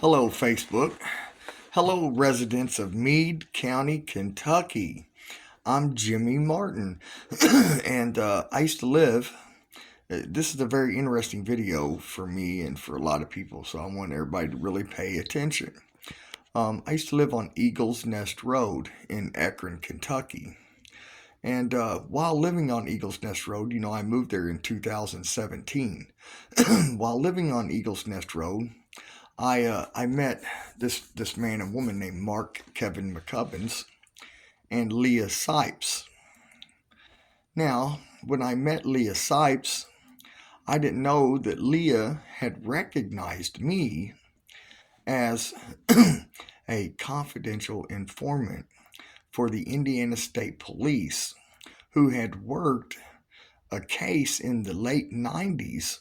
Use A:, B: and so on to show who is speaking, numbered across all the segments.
A: Hello, Facebook. Hello, residents of Meade County, Kentucky. I'm Jimmy Martin, and I used to live. This is a very interesting video for me and for a lot of people, so I want everybody to really pay attention. I used to live on Eagles Nest Road in Akron, Kentucky. And while living on Eagles Nest Road, I moved there in 2017. While living on Eagles Nest Road, I met this man and woman named Mark Kevin McCubbins and Leah Sipes. Now, when I met Leah Sipes, I didn't know that Leah had recognized me as a confidential informant for the Indiana State Police who had worked a case in the late 90s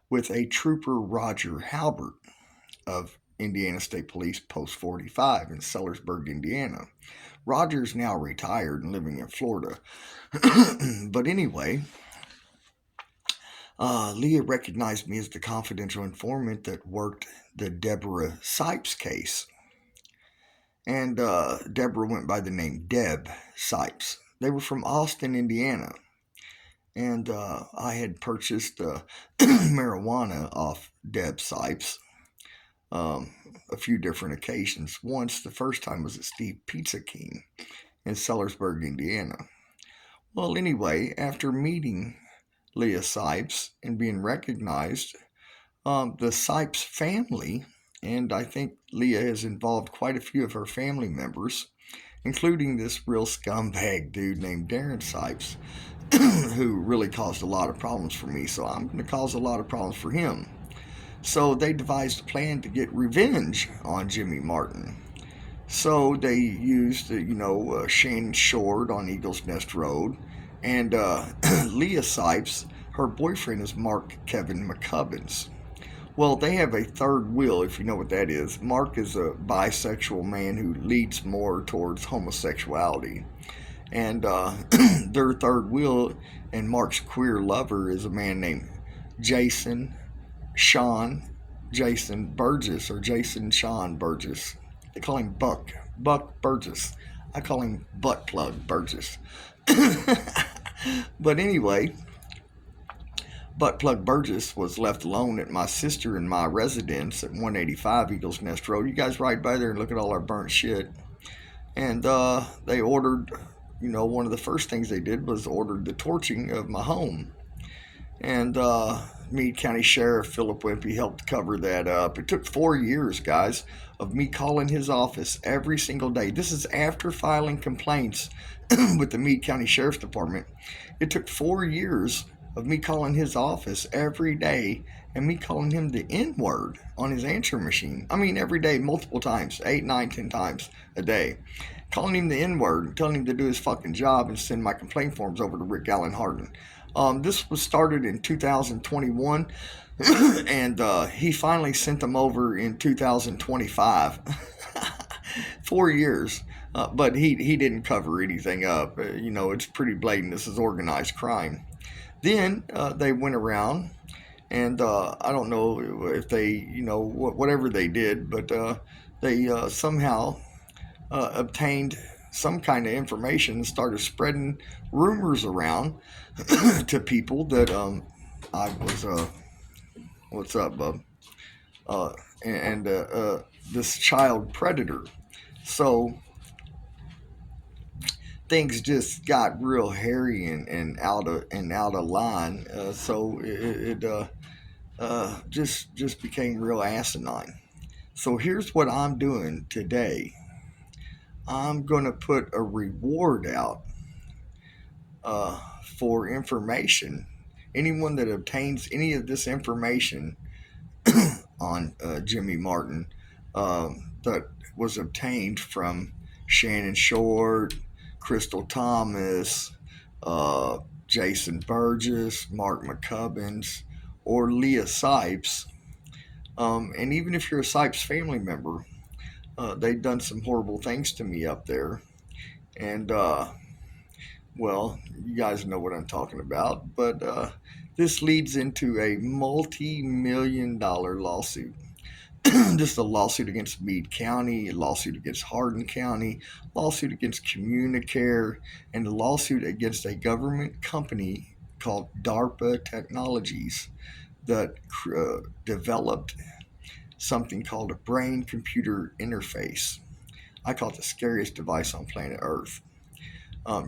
A: with a trooper Roger Halbert of Indiana State Police Post 45 in Sellersburg, Indiana. Roger's now retired and living in Florida. But anyway, Leah recognized me as the confidential informant that worked the Deborah Sipes case. And Deborah went by the name Deb Sipes. They were from Austin, Indiana. And I had purchased marijuana off Deb Sipes a few different occasions. Once, the first time was at Steve Pizza King in Sellersburg, Indiana. Well, anyway, after meeting Leah Sipes and being recognized, the Sipes family, and I think Leah has involved quite a few of her family members, including this real scumbag dude named Darren Sipes, who really caused a lot of problems for me, so I'm going to cause a lot of problems for him. So they devised a plan to get revenge on Jimmy Martin. So they used, Shannon Short on Eagles Nest Road, and Leah Sipes, her boyfriend is Mark Kevin McCubbins. Well, they have a third wheel, if you know what that is. Mark is a bisexual man who leads more towards homosexuality. And their third wheel and Mark's queer lover is a man named Jason Burgess, or Jason Sean Burgess. They call him Buck Burgess. I call him Butt Plug Burgess. But anyway, Butt Plug Burgess was left alone at my sister and my residence at 185 Eagles Nest Road. You guys ride by there and look at all our burnt shit. And they ordered, one of the first things they did was ordered the torching of my home. And Meade County Sheriff Philip Wimpy helped cover that up. It took 4 years, guys, of me calling his office every single day. This is after filing complaints with the Meade County Sheriff's Department. It took 4 years of me calling his office every day and me calling him the N-word on his answering machine. I mean, every day, multiple times, 8, 9, 10 times a day. Calling him the N-word and telling him to do his fucking job and send my complaint forms over to Rick Allen Harden. This was started in 2021, and he finally sent them over in 2025. 4 years, but he didn't cover anything up. It's pretty blatant. This is organized crime. Then they went around, and I don't know if they, whatever they did, but they somehow obtained some kind of information and started spreading rumors around to people that I was what's up, bub? And this child predator. So things just got real hairy and out of line. So it just became real asinine. So here's what I'm doing today. I'm going to put a reward out for information. Anyone that obtains any of this information on Jimmy Martin that was obtained from Shannon Short, Crystal Thomas, Jason Burgess, Mark McCubbins, or Leah Sipes, and even if you're a Sipes family member, they've done some horrible things to me up there. And, well, you guys know what I'm talking about. But this leads into a multi-million-dollar lawsuit. Just a lawsuit against Meade County, a lawsuit against Hardin County, lawsuit against Communicare, and a lawsuit against a government company called DARPA Technologies that developed something called a brain computer interface. I call it the scariest device on planet Earth.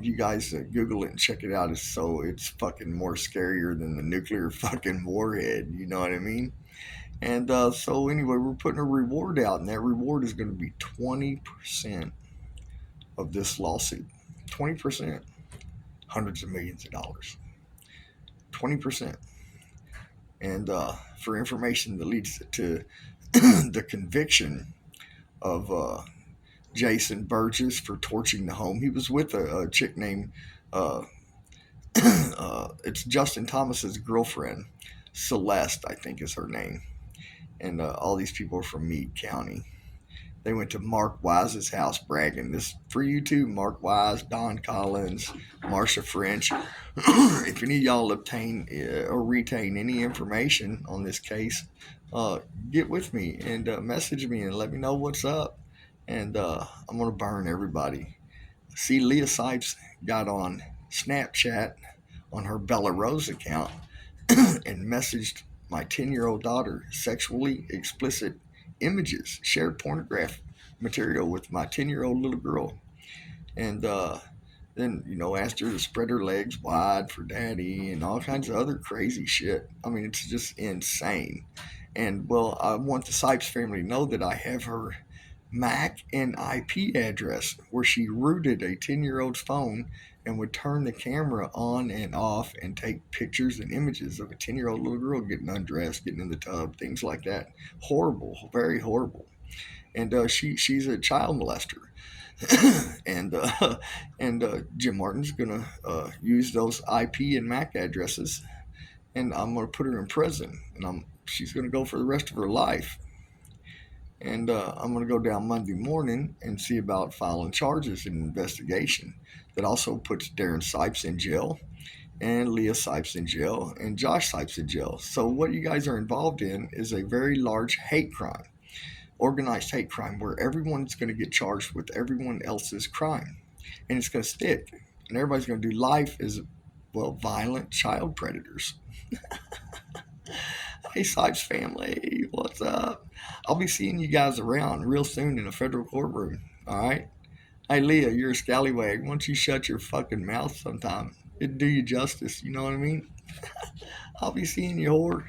A: You guys Google it and check it out. It's fucking more scarier than the nuclear fucking warhead. You know what I mean? And so anyway, we're putting a reward out, and that reward is going to be 20% of this lawsuit. 20%, hundreds of millions of dollars. 20%, and for information that leads to the conviction of Jason Burgess for torching the home. He was with a chick named uh, it's Justin Thomas's girlfriend, Celeste, I think is her name, and all these people are from Meade County. They went to Mark Wise's house bragging. This for you too, Mark Wise, Don Collins, Marsha French. If any of y'all obtain or retain any information on this case, uh, get with me and message me and let me know what's up. And I'm gonna burn everybody. See, Leah Sipes got on Snapchat on her Bella Rose account and messaged my 10-year-old daughter sexually explicit images, shared pornographic material with my 10-year-old little girl. And then, asked her to spread her legs wide for daddy and all kinds of other crazy shit. I mean, it's just insane. And, well, I want the Sipes family to know that I have her MAC and IP address where she rooted a 10-year-old's phone and would turn the camera on and off and take pictures and images of a 10-year-old little girl getting undressed, getting in the tub, things like that. Horrible, very horrible. And she's a child molester. and Jim Martin's gonna use those IP and MAC addresses, and I'm gonna put her in prison, and she's gonna go for the rest of her life. And I'm going to go down Monday morning and see about filing charges in an investigation that also puts Darren Sipes in jail and Leah Sipes in jail and Josh Sipes in jail. So what you guys are involved in is a very large hate crime, organized hate crime, where everyone's going to get charged with everyone else's crime. And it's going to stick. And everybody's going to do life as, well, violent child predators. Hey, Sipes family, what's up? I'll be seeing you guys around real soon in a federal courtroom. All right. Hey, Leah, you're a scallywag. Why don't you shut your fucking mouth sometime? It'd do you justice. You know what I mean? I'll be seeing you, whore.